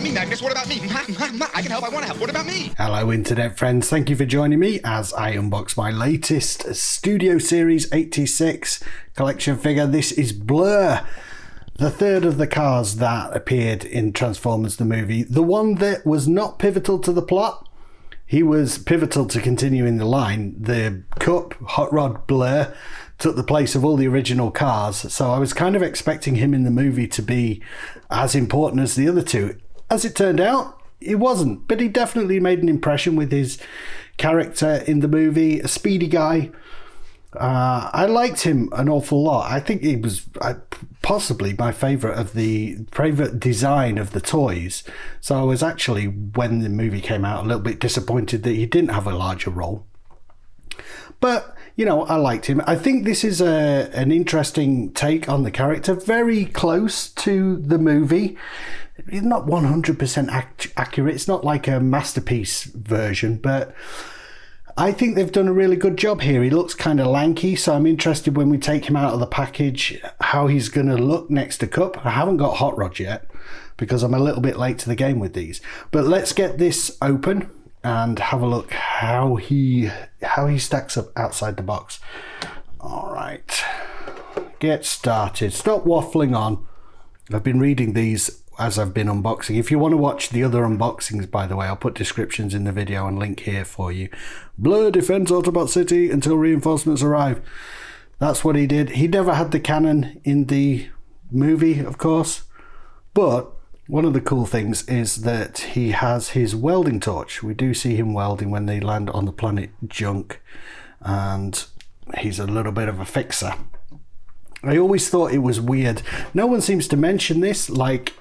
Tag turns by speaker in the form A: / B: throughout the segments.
A: me, Magnus? What about me? I can help. I want to help. What about me?
B: Hello, internet friends. Thank you for joining me as I unbox my latest Studio Series 86 collection figure. This is Blurr, the third of the cars that appeared in Transformers the movie. The one that was not pivotal to the plot. He was pivotal to continuing the line. The Cup, Hot Rod Blurr, took the place of all the original cars. So I was kind of expecting him in the movie to be as important as the other two. As it turned out, it wasn't. But he definitely made an impression with his character in the movie. A speedy guy. I liked him an awful lot. I think he was possibly my favourite design of the toys. So I was actually, when the movie came out, a little bit disappointed that he didn't have a larger role. But, you know, I liked him. I think this is an interesting take on the character. Very close to the movie. It's not 100% accurate. It's not like a masterpiece version, but I think they've done a really good job here. He looks kind of lanky, so I'm interested when we take him out of the package how he's going to look next to Cup. I haven't got Hot Rod yet because I'm a little bit late to the game with these. But let's get this open and have a look how he stacks up outside the box. All right, get started. Stop waffling on. I've been reading these as I've been unboxing. If you want to watch the other unboxings, by the way, I'll put descriptions in the video and link here for you. Blurr defends Autobot City until reinforcements arrive. That's what he did. He never had the cannon in the movie, of course, but one of the cool things is that he has his welding torch. We do see him welding when they land on the planet Junk, and he's a little bit of a fixer. I always thought it was weird. No one seems to mention this, like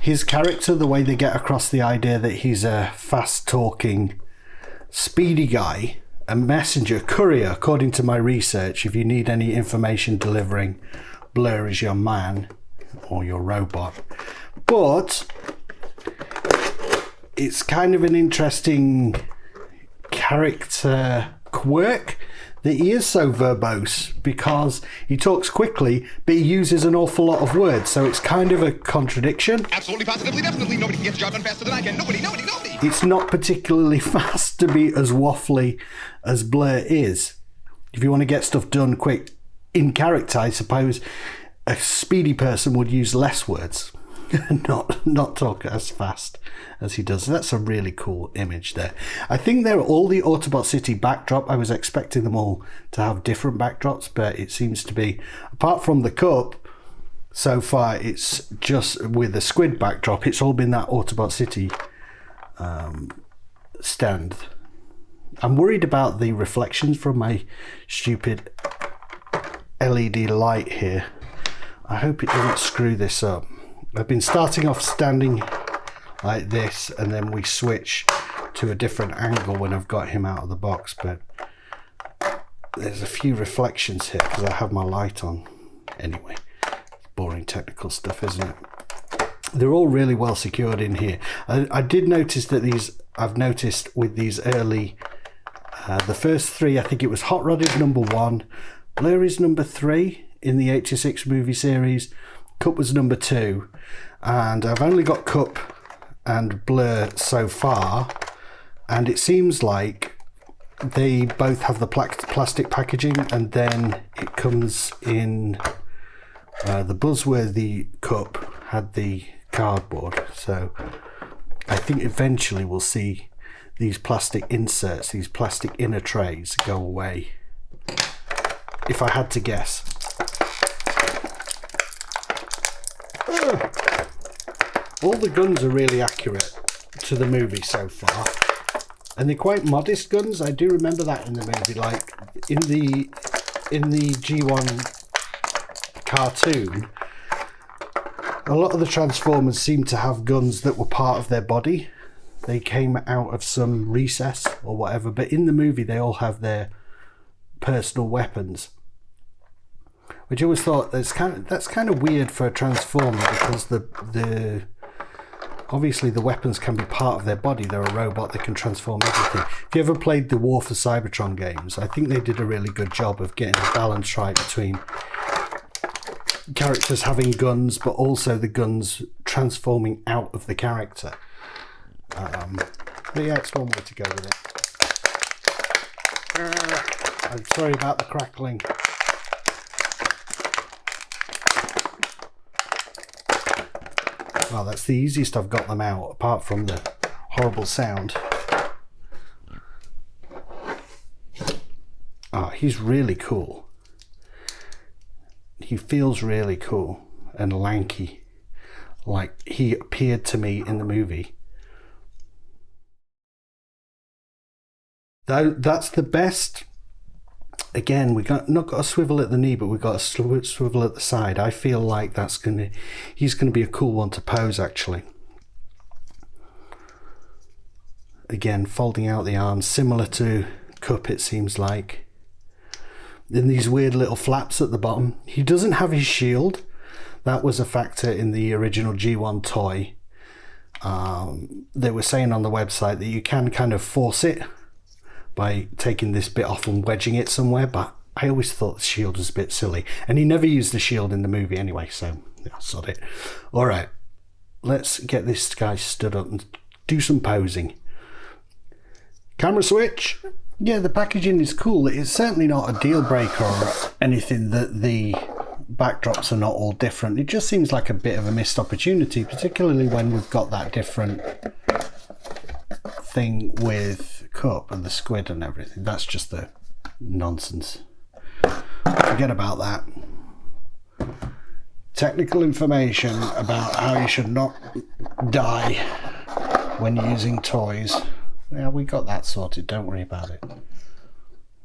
B: his character, the way they get across the idea that he's a fast-talking, speedy guy, a messenger, courier, according to my research. If you need any information delivering, Blurr is your man or your robot. But it's kind of an interesting character quirk that he is so verbose, because he talks quickly, but he uses an awful lot of words, so it's kind of a contradiction.
A: Absolutely, positively, definitely. Nobody can get the job done faster than I can. Nobody.
B: It's not particularly fast to be as waffly as Blurr is. If you want to get stuff done quick in character, I suppose a speedy person would use less words. not talk as fast as he does. That's a really cool image there. I think they're all the Autobot City backdrop. I was expecting them all to have different backdrops, but it seems to be, apart from the Cup, so far it's just with the squid backdrop. It's all been that Autobot City stand. I'm worried about the reflections from my stupid LED light here. I hope it doesn't screw this up. I've been starting off standing like this, and then we switch to a different angle when I've got him out of the box, but there's a few reflections here because I have my light on. Anyway, boring technical stuff, isn't it? They're all really well secured in here. I did notice that I've noticed with these early, the first three, I think it was Hot Rod is number 1, Blurr is number 3 in the 86 movie series, Cup was number 2, and I've only got Cup and Blurr so far, and it seems like they both have the plastic packaging, and then it comes in the Buzzworthy Cup had the cardboard. So I think eventually we'll see these plastic inserts, these plastic inner trays go away, if I had to guess. All the guns are really accurate to the movie so far, and they're quite modest guns. I do remember that in the movie, like in the G1 cartoon, a lot of the Transformers seem to have guns that were part of their body. They came out of some recess or whatever, but in the movie they all have their personal weapons, which I always thought that's kind of weird for a Transformer, because the obviously the weapons can be part of their body. They're a robot that can transform everything. If you ever played the War for Cybertron games, I think they did a really good job of getting the balance right between characters having guns, but also the guns transforming out of the character. But yeah, it's one way to go with it. I'm sorry about the crackling. Well, that's the easiest I've got them out, apart from the horrible sound. Oh, he's really cool. He feels really cool and lanky, like he appeared to me in the movie. That's the best. Again, not got a swivel at the knee, but we've got a swivel at the side. I feel like he's gonna be a cool one to pose, actually. Again, folding out the arms, similar to Cup, it seems like. In these weird little flaps at the bottom. He doesn't have his shield. That was a factor in the original G1 toy. They were saying on the website that you can kind of force it by taking this bit off and wedging it somewhere, but I always thought the shield was a bit silly. And he never used the shield in the movie anyway, so yeah, sod it. Alright, let's get this guy stood up and do some posing. Camera switch. Yeah, the packaging is cool. It's certainly not a deal breaker or anything that the backdrops are not all different. It just seems like a bit of a missed opportunity, particularly when we've got that different thing with Cup and the squid and everything. That's just the nonsense. Forget about that. Technical information about how you should not die when using toys. Yeah, we got that sorted, don't worry about it.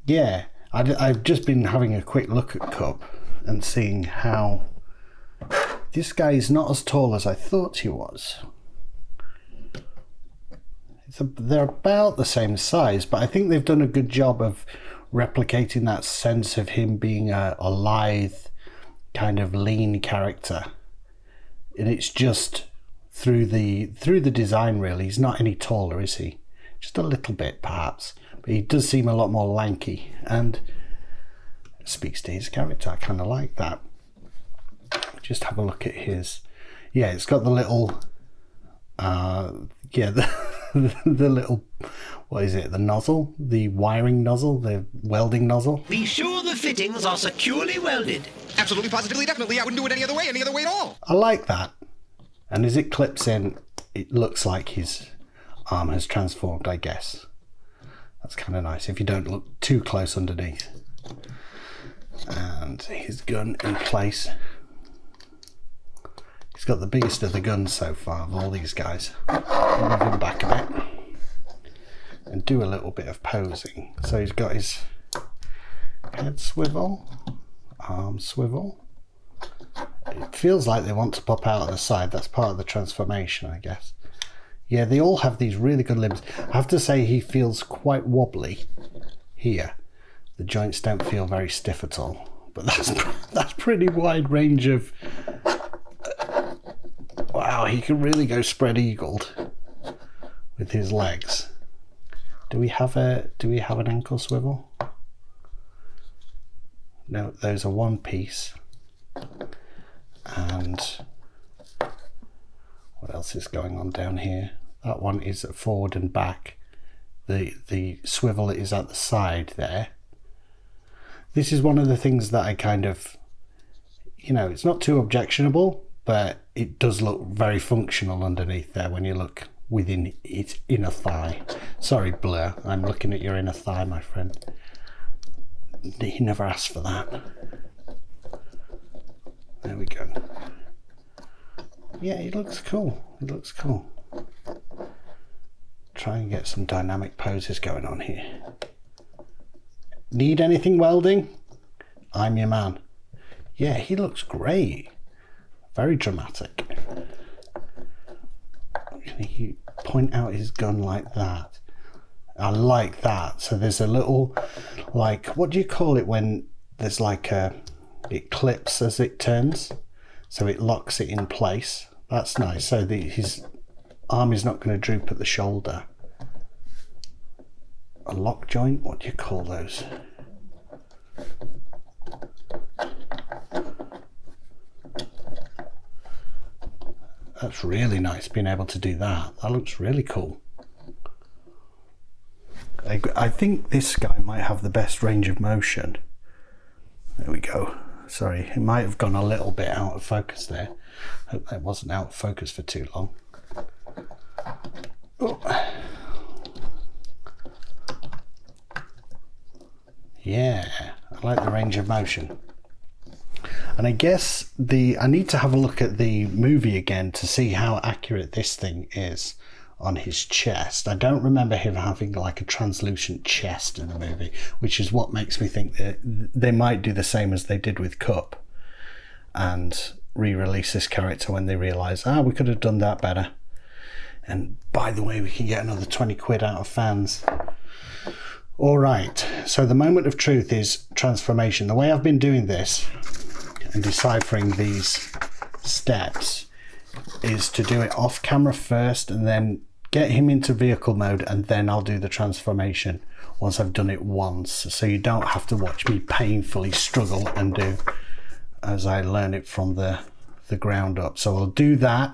B: Yeah, I've just been having a quick look at Cup and seeing how this guy is not as tall as I thought he was. They're about the same size, but I think they've done a good job of replicating that sense of him being a lithe, kind of lean character. And it's just through the design, really. He's not any taller, is he? Just a little bit, perhaps. But he does seem a lot more lanky, and it speaks to his character. I kind of like that. Just have a look at his... Yeah, it's got the little... the little... What is it? The nozzle? The wiring nozzle? The welding nozzle?
C: Be sure the fittings are securely welded.
A: Absolutely, positively, definitely. I wouldn't do it any other way at all.
B: I like that. And as it clips in, it looks like his arm has transformed, I guess. That's kind of nice if you don't look too close underneath. And his gun in place. He's got the biggest of the guns so far of all these guys. Move him back a bit and do a little bit of posing. So he's got his head swivel, arm swivel. It feels like they want to pop out of the side. That's part of the transformation, I guess. Yeah, they all have these really good limbs. I have to say he feels quite wobbly here. The joints don't feel very stiff at all. But that's pretty wide range of... Wow, he can really go spread-eagled with his legs. Do we have an ankle swivel? No, those are one piece. And what else is going on down here? That one is forward and back. The swivel is at the side there. This is one of the things that I kind of, it's not too objectionable, but it does look very functional underneath there when you look within its inner thigh. Sorry, Blur, I'm looking at your inner thigh, my friend. He never asked for that. There we go. Yeah, it looks cool. It looks cool. Try and get some dynamic poses going on here. Need anything welding? I'm your man. Yeah, he looks great. Very dramatic. Can he point out his gun like that? I like that. So there's a little, like, what do you call it when there's like it clips as it turns? So it locks it in place. That's nice. So his arm is not going to droop at the shoulder. A lock joint? What do you call those? That's really nice being able to do that. That looks really cool. I think this guy might have the best range of motion. There we go. Sorry, it might have gone a little bit out of focus there. Hope that wasn't out of focus for too long. Oh. Yeah, I like the range of motion. And I guess I need to have a look at the movie again to see how accurate this thing is on his chest. I don't remember him having like a translucent chest in the movie, which is what makes me think that they might do the same as they did with Cup and re-release this character when they realise, we could have done that better. And by the way, we can get another 20 quid out of fans. All right, so the moment of truth is transformation. The way I've been doing this and deciphering these steps is to do it off camera first and then get him into vehicle mode, and then I'll do the transformation once I've done it once, so you don't have to watch me painfully struggle and do as I learn it from the ground up. So I'll do that.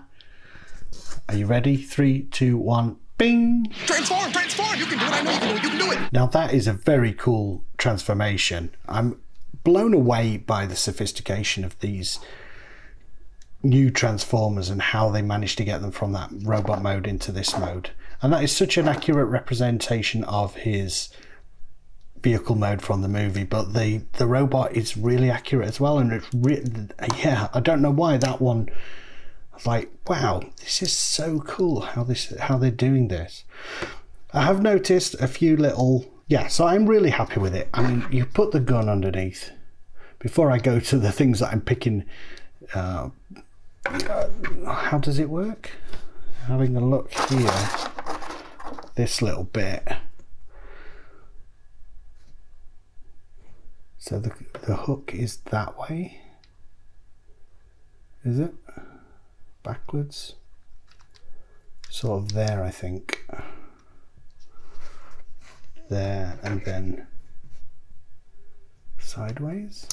B: Are you ready? 3, 2, 1, bing!
A: Transform! Transform! You can do it! I know you can do it! You can do it!
B: Now that is a very cool transformation. I'm blown away by the sophistication of these new Transformers and how they managed to get them from that robot mode into this mode. And that is such an accurate representation of his vehicle mode from the movie, but the robot is really accurate as well. And it's yeah, I don't know why that one, I was like, wow, this is so cool how they're doing this. I have noticed a few little, so I'm really happy with it. I mean, you put the gun underneath. Before I go to the things that I'm picking, how does it work? Having a look here, this little bit. So the hook is that way. Is it? Backwards? Sort of there, I think. There, and then sideways.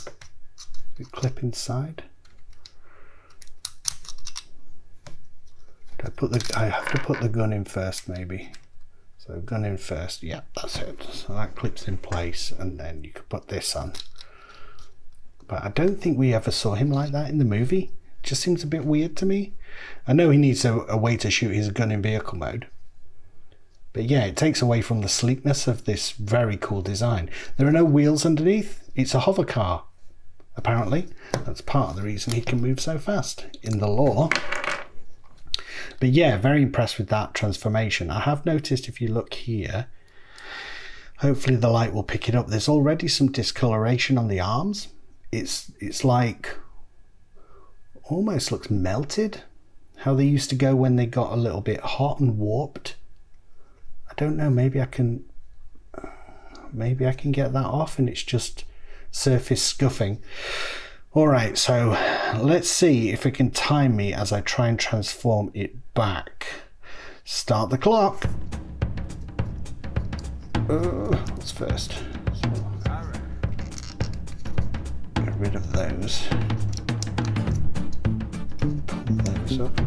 B: Clip inside. I have to put the gun in first, maybe. So gun in first. Yeah, that's it. So that clips in place, and then you could put this on. But I don't think we ever saw him like that in the movie. It just seems a bit weird to me. I know he needs a way to shoot his gun in vehicle mode. But yeah, it takes away from the sleekness of this very cool design. There are no wheels underneath. It's a hover car, apparently. That's part of the reason he can move so fast in the lore. But yeah, very impressed with that transformation. I have noticed, if you look here, hopefully the light will pick it up, there's already some discoloration on the arms. It's like, almost looks melted. How they used to go when they got a little bit hot and warped. I don't know, maybe I can get that off and it's just surface scuffing. All right, so let's see if it can time me as I try and transform it back. Start the clock. What's first? So, get rid of those. Pull those up.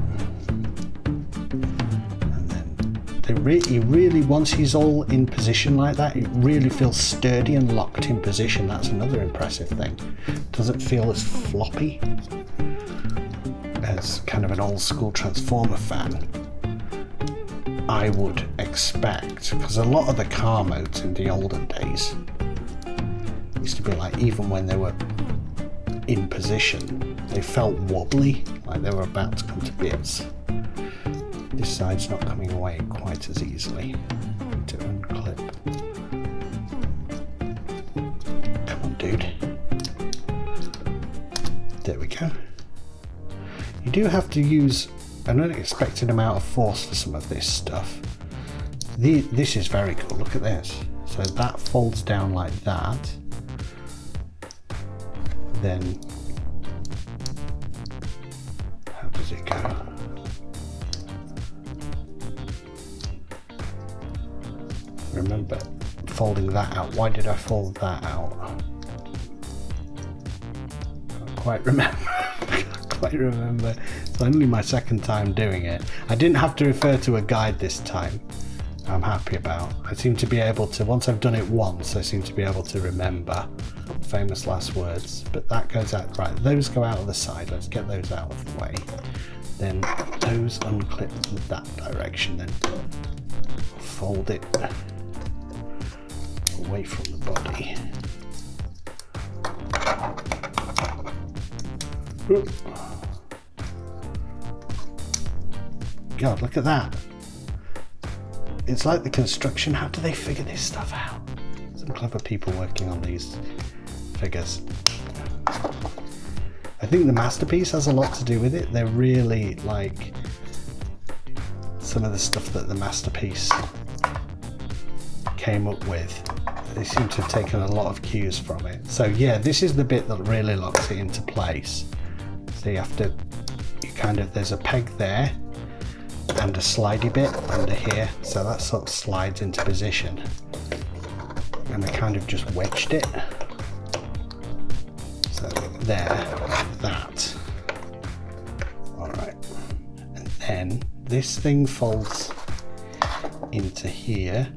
B: He really, once he's all in position like that, it really feels sturdy and locked in position. That's another impressive thing. Doesn't feel as floppy. As kind of an old school Transformer fan, I would expect, because a lot of the car modes in the olden days used to be like, even when they were in position, they felt wobbly, like they were about to come to bits. This side's not coming away quite as easily. Need to unclip. Come on, dude. There we go. You do have to use an unexpected amount of force for some of this stuff. This is very cool. Look at this. So that folds down like that. Then, how does it go? Remember folding that out. Why did I fold that out? Can't quite remember. quite remember. It's only my second time doing it. I didn't have to refer to a guide this time. I'm happy about. I seem to be able to, once I've done it once, I seem to be able to remember famous last words. But that goes out, right, those go out of the side. Let's get those out of the way. Then those unclip in that direction, then fold it away from the body. God, look at that. It's like the construction. How do they figure this stuff out? Some clever people working on these figures. I think the masterpiece has a lot to do with it. They're really like some of the stuff that the masterpiece came up with. They seem to have taken a lot of cues from it. So yeah, this is the bit that really locks it into place. So you have to, there's a peg there and a slidey bit under here. So that sort of slides into position. And I kind of just wedged it. So there, like that. All right. And then this thing folds into here.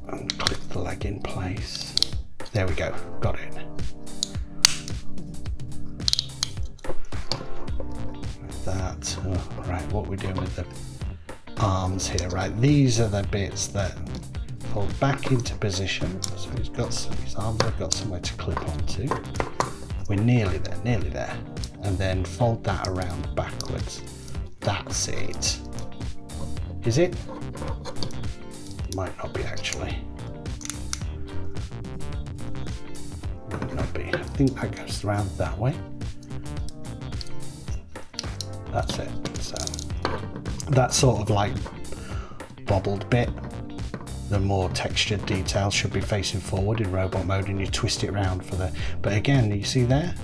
B: And clip the leg in place. There we go, got it. Like that. Oh, right, what we're doing with the arms here, right? These are the bits that fold back into position. So he's got his arms have got somewhere to clip onto. We're nearly there. And then fold that around backwards. That's it. Is it? Might not be actually. Might not be. I think that goes around that way. That's it. So that sort of like bobbled bit, the more textured details should be facing forward in robot mode, and you twist it around for the, but again, you see there?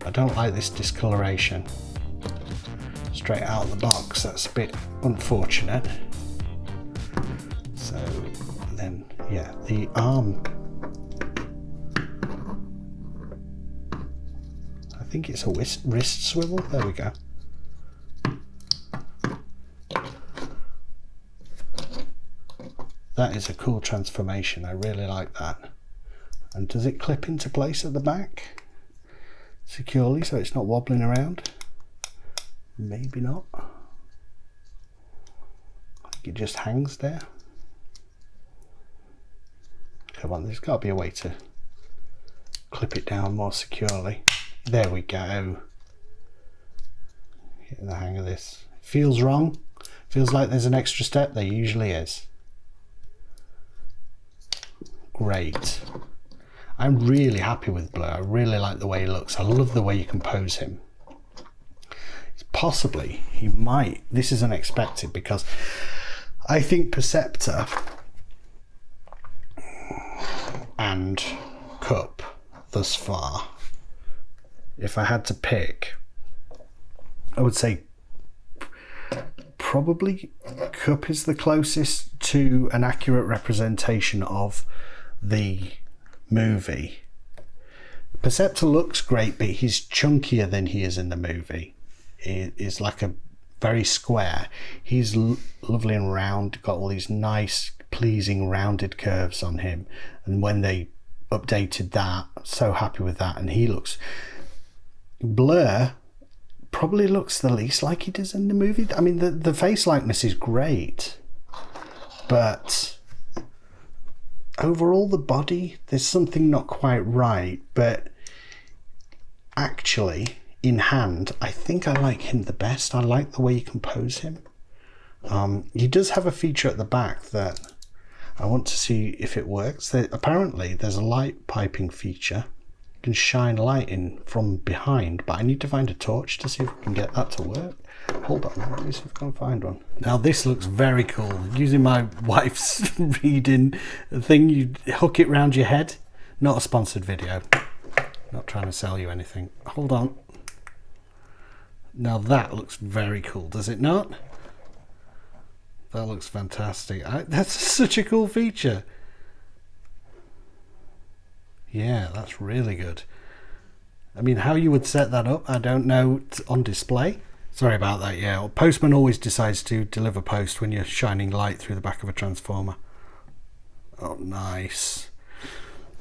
B: I don't like this discoloration straight out of the box. That's a bit unfortunate. So then, yeah, the arm, I think it's a wrist swivel. There we go. That is a cool transformation. I really like that. And does it clip into place at the back securely so it's not wobbling around? Maybe not. I think it just hangs there. Come on, there's got to be a way to clip it down more securely. There we go. Getting the hang of this. Feels wrong. Feels like there's an extra step. There usually is. Great. I'm really happy with Blurr. I really like the way he looks. I love the way you compose him. Possibly, he might, this is unexpected because I think Perceptor and Cup thus far, if I had to pick, I would say probably Cup is the closest to an accurate representation of the movie. Perceptor looks great, but he's chunkier than he is in the movie. He is like a very square. He's lovely and round, got all these nice, pleasing, rounded curves on him. And when they updated that, I'm so happy with that. And he looks, Blurr probably looks the least like he does in the movie. I mean, the face likeness is great, but overall the body, there's something not quite right. But actually, in hand, I think I like him the best. I like the way you compose him. He does have a feature at the back that I want to see if it works. Apparently there's a light piping feature. You can shine light in from behind, but I need to find a torch to see if we can get that to work. Hold on, let me see if I can find one. Now this looks very cool. Using my wife's reading thing, you hook it round your head. Not a sponsored video. Not trying to sell you anything. Hold on. Now that looks very cool, does it not? That looks fantastic. That's such a cool feature. Yeah, that's really good. I mean, how you would set that up, I don't know, on display. Sorry about that, yeah. Well, Postman always decides to deliver post when you're shining light through the back of a transformer. Oh, nice.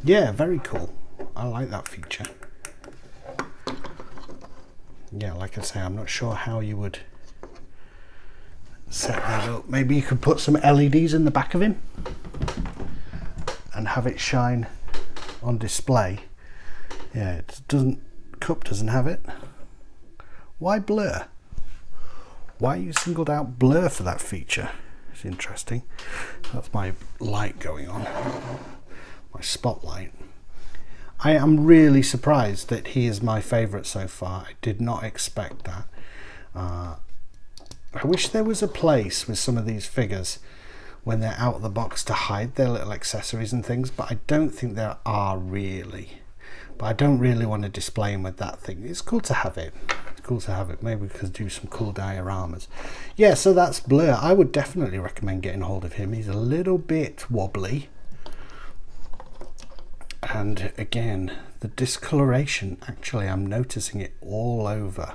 B: Yeah, very cool. I like that feature. Yeah, like I say, I'm not sure how you would set that up. Maybe you could put some LEDs in the back of him and have it shine on display. Yeah, it doesn't, Cup doesn't have it. Why Blurr? Why you singled out Blurr for that feature? It's interesting. That's my light going on, my spotlight. I am really surprised that he is my favourite so far. I did not expect that. I wish there was a place with some of these figures when they're out of the box to hide their little accessories and things, but I don't think there are really. But I don't really want to display them with that thing. It's cool to have it. It's cool to have it. Maybe we could do some cool dioramas. Yeah, so that's Blurr. I would definitely recommend getting hold of him. He's a little bit wobbly. And again, the discoloration, actually I'm noticing it all over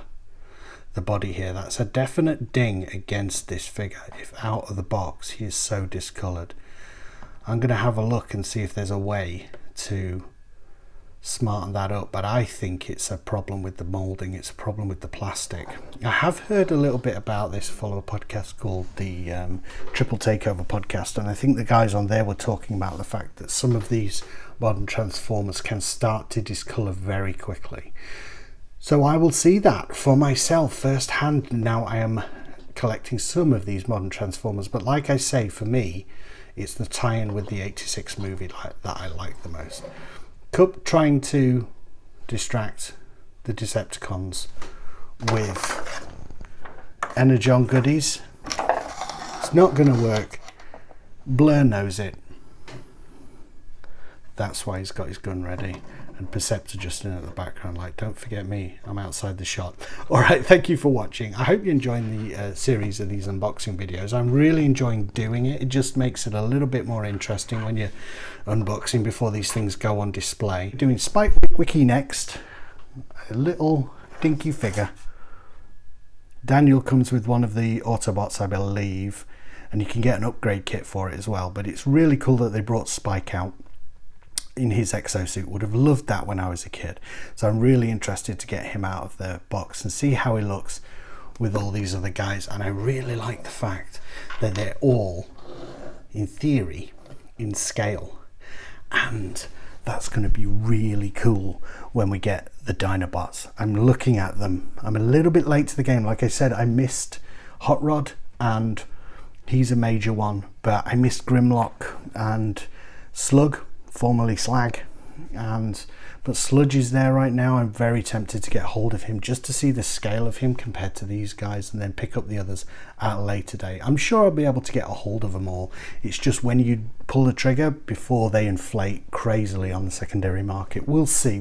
B: the body here. That's a definite ding against this figure. If out of the box he is so discolored. I'm going to have a look and see if there's a way to smarten that up, but I think it's a problem with the moulding, it's a problem with the plastic. I have heard a little bit about this. Follow a podcast called the Triple Takeover podcast, and I think the guys on there were talking about the fact that some of these modern Transformers can start to discolour very quickly. So I will see that for myself firsthand. Now I am collecting some of these modern Transformers, but like I say, for me it's the tie-in with the 86 movie that I like the most. Cup trying to distract the Decepticons with Energon goodies. It's not going to work. Blurr knows it. That's why he's got his gun ready. And Perceptor just in at the background like, don't forget me, I'm outside the shot. Alright, thank you for watching. I hope you're enjoying the series of these unboxing videos. I'm really enjoying doing it. It just makes it a little bit more interesting when you're unboxing before these things go on display. Doing Spike Wiki next. A little dinky figure. Daniel comes with one of the Autobots, I believe. And you can get an upgrade kit for it as well. But it's really cool that they brought Spike out in his exosuit. Would have loved that when I was a kid. So I'm really interested to get him out of the box and see how he looks with all these other guys. And I really like the fact that they're all, in theory, in scale. And that's going to be really cool when we get the Dinobots. I'm looking at them. I'm a little bit late to the game. Like I said, I missed Hot Rod, and he's a major one. But I missed Grimlock and Slug, formerly Slag, but Sludge is there right now. I'm very tempted to get hold of him just to see the scale of him compared to these guys, and then pick up the others at a later date. I'm sure I'll be able to get a hold of them all. It's just when you pull the trigger before they inflate crazily on the secondary market. We'll see.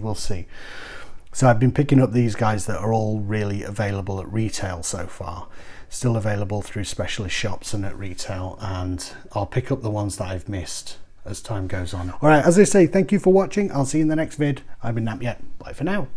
B: So I've been picking up these guys that are all really available at retail so far. Still available through specialist shops and at retail, and I'll pick up the ones that I've missed as time goes on. Alright, as I say, thank you for watching. I'll see you in the next vid. I've been Nap Yet. Bye for now.